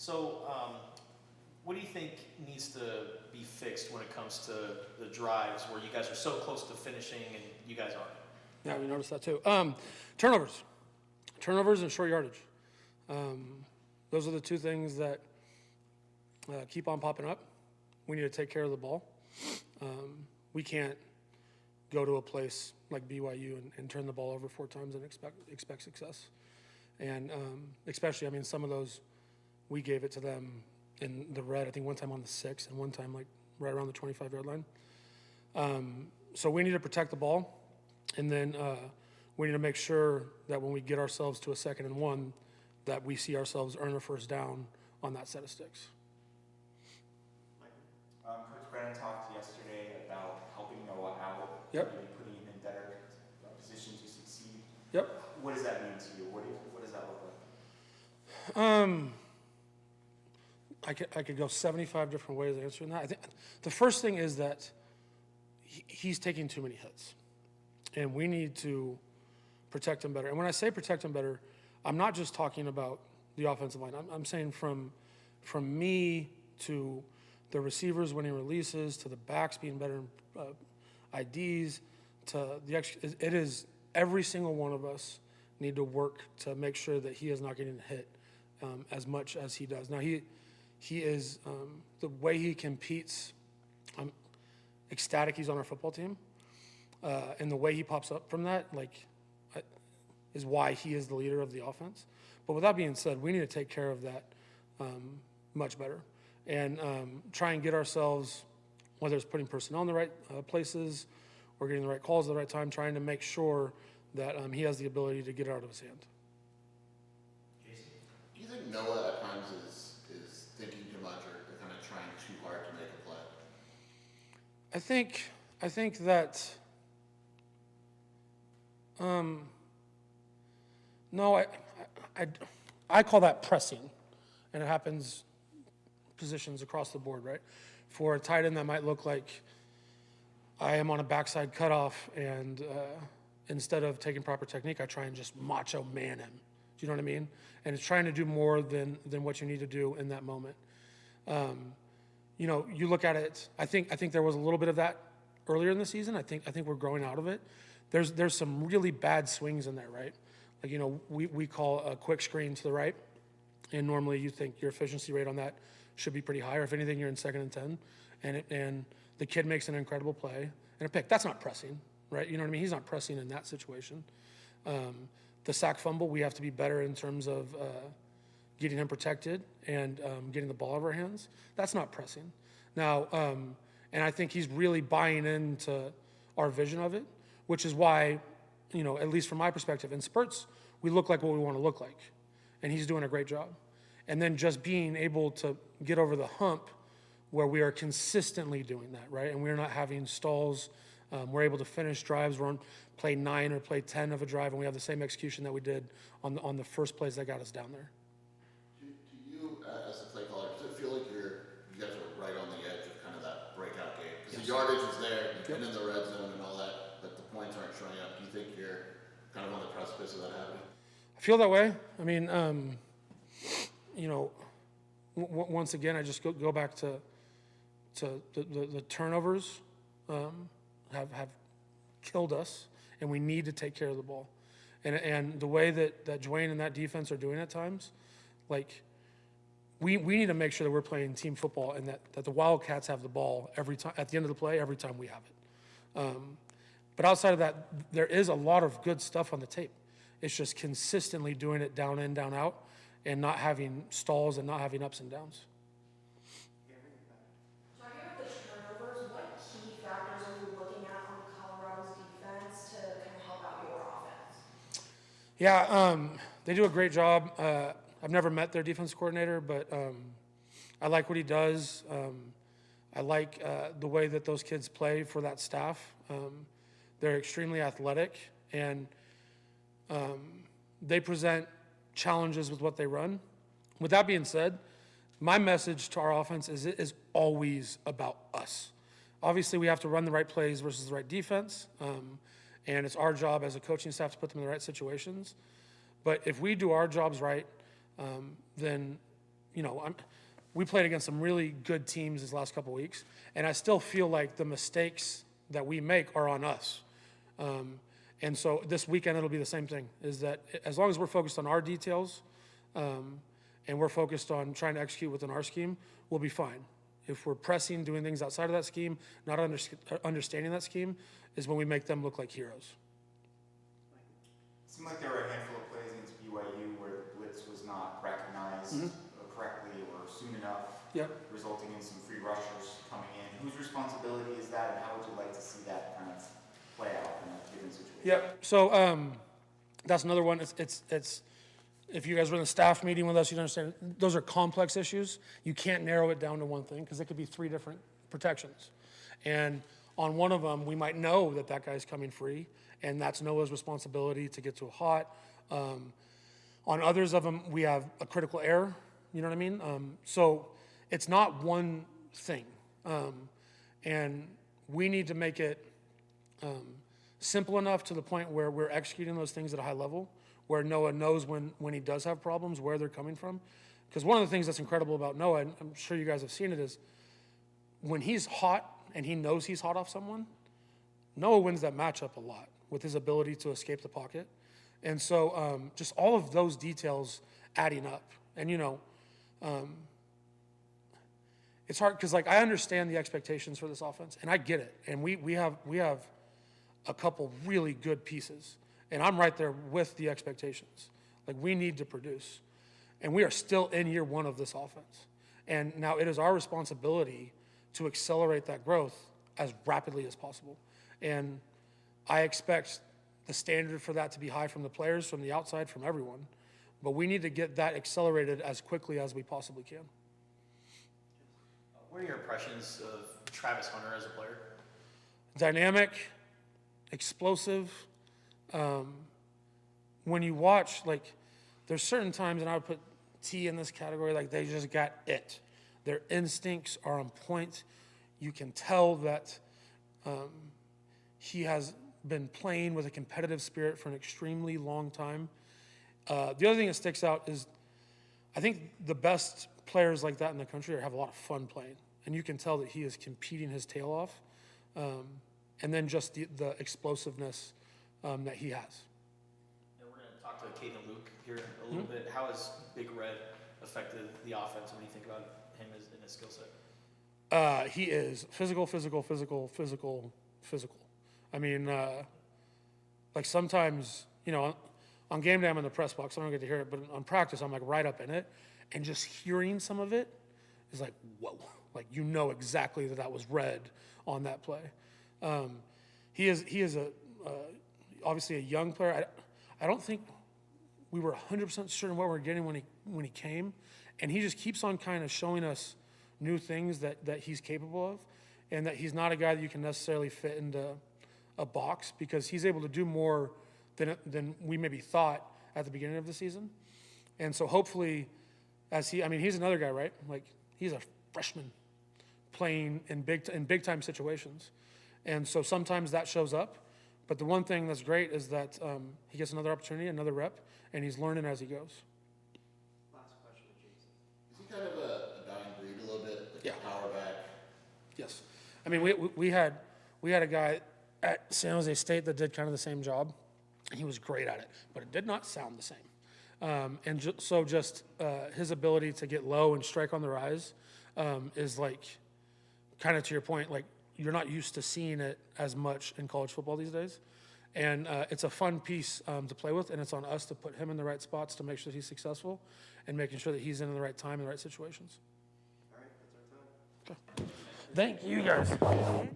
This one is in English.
So, what do you think needs to be fixed when it comes to the drives where you guys are so close to finishing and you guys aren't? Yeah, we noticed that too. Turnovers and short yardage. Those are the two things that keep on popping up. We need to take care of the ball. We can't go to a place like BYU and turn the ball over 4 times and expect success. And especially, I mean, some of those, we gave it to them in the red, I think one time on the 6 and one time like right around the 25-yard line. So we need to protect the ball. And then we need to make sure that when we get ourselves to a 2nd and 1, that we see ourselves earn a first down on that set of sticks. Coach Brennan talked yesterday about helping Noah out, Yep. maybe putting him in better position to succeed. Yep. What does that mean to you? What does that look like? I could go 75 different ways of answering that. I think the first thing is that he's taking too many hits, and we need to protect him better. And when I say protect him better, I'm not just talking about the offensive line. I'm saying from me to the receivers winning releases, to the backs being better IDs, to the extra. It is every single one of us need to work to make sure that he is not getting hit as much as he does. Now he is the way he competes. I'm ecstatic he's on our football team, and the way he pops up from that, is why he is the leader of the offense. But with that being said, we need to take care of that much better and try and get ourselves, whether it's putting personnel in the right places or getting the right calls at the right time, trying to make sure that he has the ability to get it out of his hand. Jason? Do you think Noah at times is thinking too much or kind of trying too hard to make a play? I think that no, I call that pressing, and it happens positions across the board, right? For a tight end, that might look like I am on a backside cutoff, and instead of taking proper technique, I try and just macho man him. Do you know what I mean? And it's trying to do more than what you need to do in that moment. You look at it. I think there was a little bit of that earlier in the season. I think we're growing out of it. There's some really bad swings in there, right? Like, we call a quick screen to the right, and normally you think your efficiency rate on that should be pretty high, or if anything, you're in 2nd and 10, and the kid makes an incredible play and a pick. That's not pressing, right? You know what I mean? He's not pressing in that situation. The sack fumble, we have to be better in terms of getting him protected and getting the ball out of our hands. That's not pressing. Now, and I think he's really buying into our vision of it, which is why, at least from my perspective, in spurts, we look like what we want to look like. And he's doing a great job. And then just being able to get over the hump where we are consistently doing that, right? And we're not having stalls. We're able to finish drives. We're on play 9 or play 10 of a drive, and we have the same execution that we did on the first plays that got us down there. Do you, as a play caller, does it feel like you guys are right on the edge of kind of that breakout game? Because the yardage is there, you've been in the red zone and all that, but the points aren't showing up. Do you think you're kind of on the precipice of that happening? I feel that way. I mean, once again, I just go back to the turnovers have killed us, and we need to take care of the ball. And the way that Dwayne and that defense are doing at times, like we need to make sure that we're playing team football and that the Wildcats have the ball every time at the end of the play, every time we have it. But outside of that, there is a lot of good stuff on the tape. It's just consistently doing it down in, down out, and not having stalls and not having ups and downs. Talking about the turnovers, what key factors are you looking at on Colorado's defense to kind of help out your offense? Yeah, they do a great job. I've never met their defense coordinator, but I like what he does. I like the way that those kids play for that staff. They're extremely athletic, and they present challenges with what they run. With that being said, my message to our offense is it is always about us. Obviously, we have to run the right plays versus the right defense, and it's our job as a coaching staff to put them in the right situations. But if we do our jobs right, then we played against some really good teams these last couple weeks, and I still feel like the mistakes that we make are on us. And so this weekend it'll be the same thing, is that as long as we're focused on our details, and we're focused on trying to execute within our scheme, we'll be fine. If we're pressing, doing things outside of that scheme, not understanding that scheme, is when we make them look like heroes. It seemed like there were a handful of plays against BYU where the blitz was not recognized correctly or soon enough, resulting in some free rushers coming in. Whose responsibility is that, and how would you like to see that kind of play out in a given situation? Yep. So that's another one. It's if you guys were in the staff meeting with us, you'd understand those are complex issues. You can't narrow it down to one thing because it could be 3 different protections. And on one of them, we might know that that guy's coming free, and that's Noah's responsibility to get to a hot. On others of them, we have a critical error. You know what I mean? So it's not one thing. And we need to make it simple enough to the point where we're executing those things at a high level, where Noah knows when he does have problems, where they're coming from. Because one of the things that's incredible about Noah, and I'm sure you guys have seen it, is when he's hot and he knows he's hot off someone, Noah wins that matchup a lot with his ability to escape the pocket. And so just all of those details adding up. And, it's hard because, I understand the expectations for this offense, and I get it. And we have a couple really good pieces. And I'm right there with the expectations. We need to produce. And we are still in year 1 of this offense. And now it is our responsibility to accelerate that growth as rapidly as possible. And I expect the standard for that to be high from the players, from the outside, from everyone. But we need to get that accelerated as quickly as we possibly can. What are your impressions of Travis Hunter as a player? Dynamic, explosive. When you watch, there's certain times, and I would put T in this category, they just got it. Their instincts are on point. You can tell that he has been playing with a competitive spirit for an extremely long time. The other thing that sticks out is I think the best players like that in the country have a lot of fun playing. And you can tell that he is competing his tail off. And then just the explosiveness that he has. And we're going to talk to Caden Luke here a little bit. How has Big Red affected the offense when you think about him in his skill set? He is physical. I mean, sometimes, on game day I'm in the press box, I don't get to hear it, but on practice I'm right up in it, and just hearing some of it is whoa, exactly that was read on that play. He is obviously a young player. I don't think we were 100% certain what we were getting when he came, and he just keeps on kind of showing us new things that he's capable of, and that he's not a guy that you can necessarily fit into a box, because he's able to do more than we maybe thought at the beginning of the season. And so hopefully, he's another guy, right? He's a freshman playing in big time situations. And so sometimes that shows up. But the one thing that's great is that he gets another opportunity, another rep, and he's learning as he goes. Last question to Jason. Is he kind of a dying breed a little bit? Yeah. Power back? Yes. We had a guy at San Jose State that did kind of the same job. He was great at it, but it did not sound the same. So his ability to get low and strike on the rise is kind of to your point, you're not used to seeing it as much in college football these days. And it's a fun piece to play with, and it's on us to put him in the right spots to make sure that he's successful and making sure that he's in the right time in the right situations. All right, that's our time. Okay. Thank you guys.